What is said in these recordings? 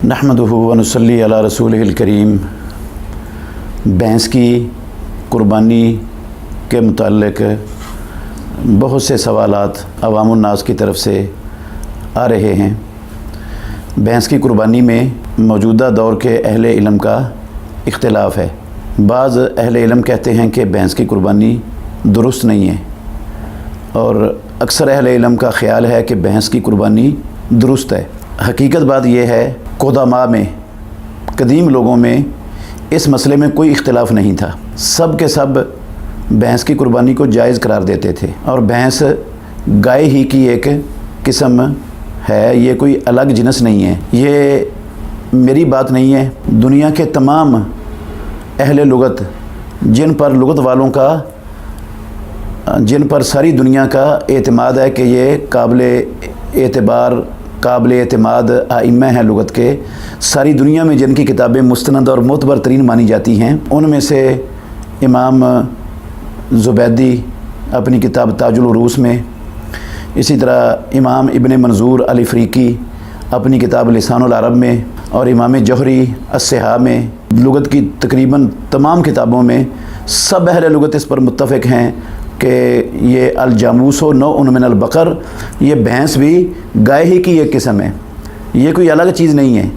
नहमदुहु व नसल्ली अला रसूलिहिल करीम। भैंस की कुर्बानी के मुताल्लिक़ बहुत से सवालात अवामुन्नास की तरफ से आ रहे हैं। भैंस की कुर्बानी में मौजूदा दौर के अहले इल्म का इख्तिलाफ़ है। बाज़ अहले इल्म कहते हैं कि भैंस की कुर्बानी दुरुस्त नहीं है, और अक्सर अहले इल्म का ख़्याल है कि भैंस की कुर्बानी दुरुस्त है। हकीकत बात यह है, क़ुदमा में, कदीम लोगों में इस मसले में कोई इख्तिलाफ़ नहीं था। सब के सब भैंस की कुर्बानी को जायज़ करार देते थे, और भैंस गाय ही की एक किस्म है, ये कोई अलग जिनस नहीं है। ये मेरी बात नहीं है, दुनिया के तमाम अहले लुगत, जिन पर सारी दुनिया का एतमाद है कि ये काबिल एतमाद आइम्मा हैं लुगत के, सारी दुनिया में जिनकी किताबें मुस्तनद और मोतबर तरीन मानी जाती हैं, उनमें से इमाम ज़ुबैदी अपनी किताब ताजुल उरूस में, इसी तरह इमाम इब्न मंजूर अल अफ़रीकी अपनी किताब लिसानुल अरब में, और इमाम जौहरी अस्सिहा में, लुगत की तकरीबन तमाम किताबों में सब अहले लुगत इस पर मुत्तफ़िक़ हैं कि ये अल-जामूसो नौउन मिनल बकर, ये भैंस भी गाय ही की एक किस्म है, ये कोई अलग चीज़ नहीं है।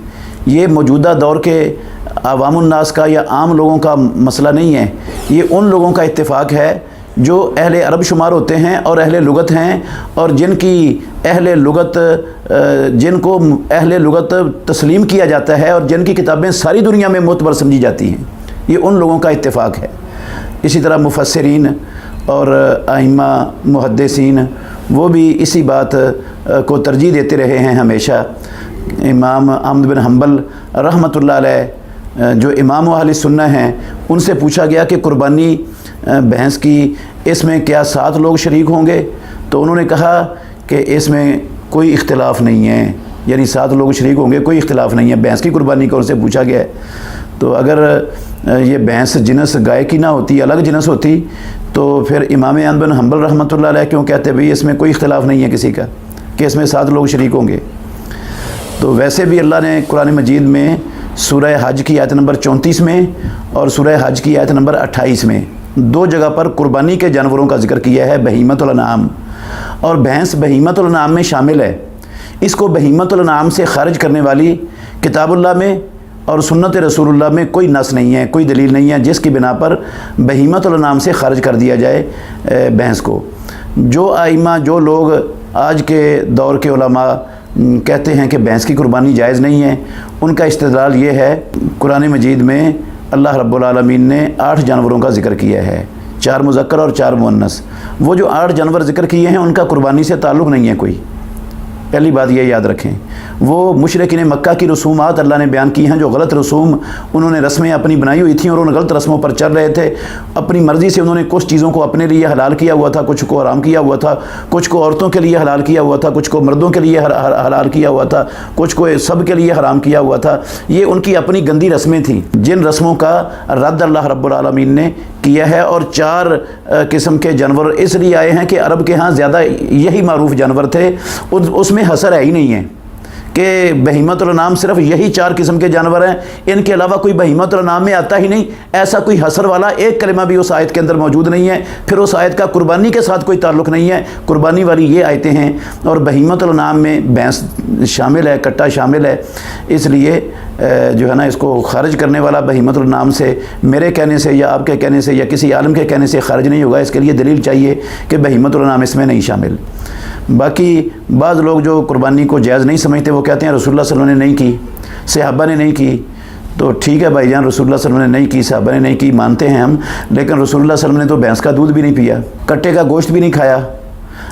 ये मौजूदा दौर के अवामुन्नास का या आम लोगों का मसला नहीं है, ये उन लोगों का इत्तेफाक है जो अहले अरब शुमार होते हैं और अहले लुगत हैं, और जिनको अहले लुगत तस्लीम किया जाता है और जिनकी किताबें सारी दुनिया में मोतबर समझी जाती हैं, ये उन लोगों का इत्तेफाक है। इसी तरह मुफस्सिरीन और आइम्मा मुहद्दिसीन वो भी इसी बात को तरजीह देते रहे हैं हमेशा। इमाम अहमद बिन हम्बल रहमतुल्लाह अलैह जो इमाम अहले सुन्ना हैं, उनसे पूछा गया कि कुर्बानी भैंस की, इसमें क्या 7 लोग शरीक होंगे? तो उन्होंने कहा कि इसमें कोई इख्तिलाफ़ नहीं है, यानी 7 लोग शरीक होंगे, कोई इख्तिलाफ़ नहीं है। भैंस की कुर्बानी का उनसे पूछा गया है। तो अगर ये भैंस जिनस गाय की ना होती, अलग जिनस होती, तो फिर इमाम अहमद बिन हम्बल रहमतुल्लाह अलैह क्यों कहते भाई इसमें कोई इख्तिलाफ़ नहीं है किसी का कि इसमें 7 लोग शरीक होंगे? तो वैसे भी अल्लाह ने कुरान मजीद में सूरह हज की आयत नंबर 34 में और सूरह हज की आयत नंबर 28 में 2 जगह पर कुर्बानी के जानवरों का जिक्र किया है, बहीमतुल अनाम, और भैंस बहीमतुल अनाम में शामिल है। इसको बहीमतुल अनाम से खारिज करने वाली किताबुल्लाह में और सुन्नत रसूलुल्लाह में कोई नस नहीं है, कोई दलील नहीं है जिसकी बिना पर बहीमतुल अनाम से खारिज कर दिया जाए भैंस को। जो आइम्मा, जो लोग आज के दौर के उलमा कहते हैं कि भैंस की कुर्बानी जायज़ नहीं है, उनका इस्तिदलाल ये है, कुरान मजीद में अल्लाह रब्बुल आलमीन ने 8 जानवरों का जिक्र किया है, 4 मुज़क्कर और 4 मुअन्नस। वो जो 8 जानवर जिक्र किए हैं उनका कुर्बानी से ताल्लुक़ नहीं है कोई। पहली बात ये याद रखें। वो मुशरिकीन मक्का की रसूमात अल्लाह ने बयान की हैं, जो गलत रसूम उन्होंने रस्में अपनी बनाई हुई थी और उन गलत रस्मों पर चल रहे थे। अपनी मर्ज़ी से उन्होंने कुछ चीज़ों को अपने लिए हलाल किया हुआ था, कुछ को हराम किया हुआ था, कुछ को औरतों के लिए हलाल किया हुआ था, कुछ को मर्दों के लिए हलाल किया हुआ था, कुछ को सब के लिए हराम किया हुआ था। ये उनकी अपनी गंदी रस्में थीं, जिन रस्मों का रद्द अल्लाह रब्बुल आलमीन ने किया है। और 4 किस्म के जानवर इसलिए आए हैं कि अरब के यहाँ ज़्यादा यही मारूफ जानवर थे, उसमें हसर है ही नहीं है कि बहीमतुल अनाम सिर्फ यही 4 किस्म के जानवर हैं, इनके अलावा कोई बहीमतुल अनाम में आता ही नहीं। ऐसा कोई हसर वाला एक कलिमा भी उस आयत के अंदर मौजूद नहीं है। फिर उस आयत का कुर्बानी के साथ कोई ताल्लुक़ नहीं है। कुर्बानी वाली ये आयतें हैं, और बहीमतुल अनाम में भैंस शामिल है, कट्टा शामिल है। इसलिए जो है ना, इसको खारिज करने वाला बहीमतुल अनाम से मेरे कहने से या आपके कहने से या किसी आलम के कहने से खारिज नहीं होगा। इसके लिए दलील चाहिए कि बहीमतुल अनाम इसमें नहीं शामिल। बाकी बाज़ लोग जो कुर्बानी को जायज़ नहीं समझते, वो कहते हैं रसूलुल्लाह सल्लल्लाहु अलैहि वसल्लम ने नहीं की, सहाबा ने नहीं की। तो ठीक है भाईजान, रसूलुल्लाह सल्लल्लाहु अलैहि वसल्लम ने नहीं की, सहाबा ने नहीं की, मानते हैं हम, लेकिन रसूलुल्लाह सल्लल्लाहु अलैहि वसल्लम ने तो भैंस का दूध भी नहीं पिया, कट्टे का गोश्त भी नहीं खाया।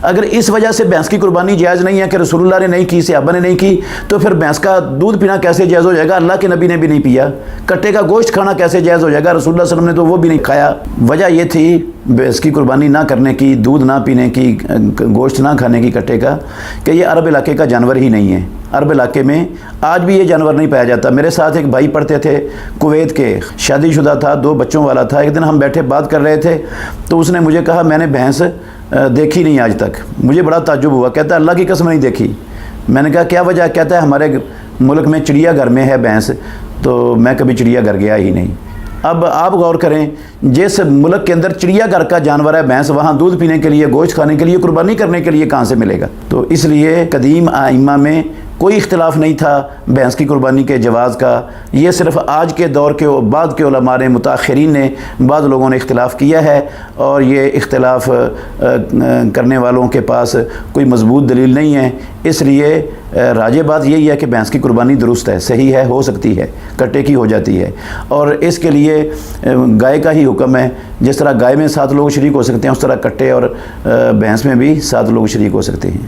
अगर इस वजह से भैंस की कुर्बानी जायज़ नहीं है कि रसूलुल्लाह ने नहीं की, सहाबा ने नहीं की, तो फिर भैंस का दूध पीना कैसे जायज़ हो जाएगा? अल्लाह के नबी ने भी नहीं पिया। कट्टे का गोश्त खाना कैसे जायज़ हो जाएगा? रसूलुल्लाह सल्लल्लाहु अलैहि वसल्लम ने तो वो भी नहीं खाया। वजह ये थी भैंस की कुर्बानी ना करने की, दूध ना पीने की, गोश्त ना खाने की कट्टे का, कि ये अरब इलाके का जानवर ही नहीं है। अरब इलाके में आज भी ये जानवर नहीं पाया जाता। मेरे साथ एक भाई पढ़ते थे कुवैत के, शादीशुदा था, 2 बच्चों वाला था। एक दिन हम बैठे बात कर रहे थे, तो उसने मुझे कहा मैंने भैंस देखी नहीं आज तक। मुझे बड़ा ताज्जुब हुआ, कहता अल्लाह की कसम नहीं देखी। मैंने कहा क्या वजह? कहता है हमारे ملک میں چڑیا گھر میں ہے بھینس، تو میں کبھی چڑیا گھر گیا ہی نہیں۔ اب آپ غور کریں، جس ملک کے اندر چڑیا گھر کا جانور ہے بھینس، وہاں دودھ پینے کے لیے، گوشت کھانے کے لیے، قربانی کرنے کے لیے کہاں سے ملے گا؟ تو اس لیے قدیم ائمہ میں کوئی اختلاف نہیں تھا بھینس کی قربانی کے جواز کا۔ یہ صرف آج کے دور کے بعد کے علماء نے، متاخرین نے، بعض لوگوں نے اختلاف کیا ہے، اور یہ اختلاف کرنے والوں کے پاس کوئی مضبوط دلیل نہیں ہے۔ اس لیے راجح بات یہی ہے کہ بھینس کی قربانی درست ہے، صحیح ہے، ہو سکتی ہے، کٹے کی ہو جاتی ہے، اور اس کے لیے گائے کا ہی حکم ہے۔ جس طرح گائے میں 7 لوگ شریک ہو سکتے ہیں، اس طرح کٹے اور بھینس میں بھی 7 لوگ شریک ہو سکتے ہیں۔